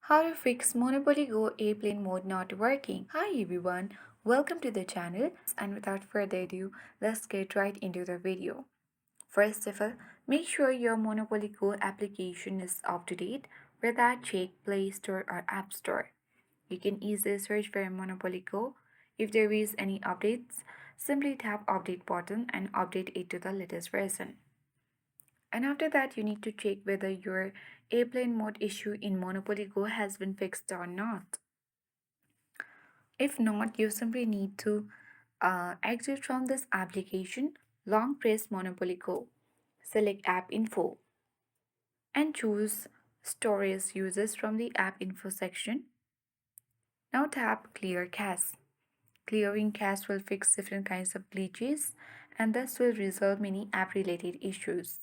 How to fix Monopoly Go airplane mode not working. Hi everyone, welcome to the channel, and without further ado, let's get right into the video. First of all, make sure your Monopoly Go application is up to date. For that, check Play Store or App Store. You can easily search for Monopoly Go. If there is any updates, simply tap update button and update it to the latest version. And after that, you need to check whether your airplane mode issue in Monopoly Go has been fixed or not. If not, you simply need to exit from this application, long press Monopoly Go, select App Info, and choose Storage Users from the App Info section. Now tap Clear Cache. Clearing cache will fix different kinds of glitches and thus will resolve many app related issues.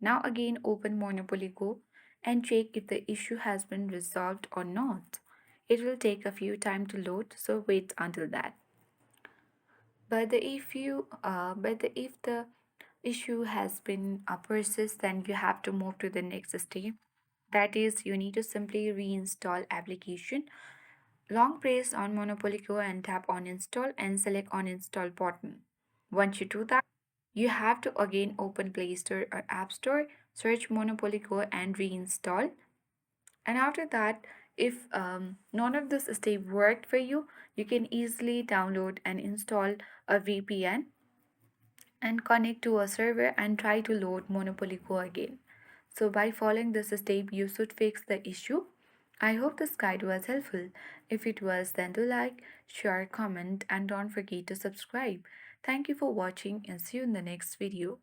Now again open Monopoly Go and check if the issue has been resolved or not. It will take a few time to load, so wait until that. If the issue has been persist, then you have to move to the next step. That is, you need to simply reinstall application. Long press on Monopoly Go and tap on install and select on install button. Once you do that, you have to again open Play Store or App Store, search Monopoly Go and reinstall. And after that, if none of this step worked for you, you can easily download and install a VPN and connect to a server and try to load Monopoly Go again. So by following this step, you should fix the issue. I hope this guide was helpful. If it was, then do like, share, comment, and don't forget to subscribe. Thank you for watching and see you in the next video.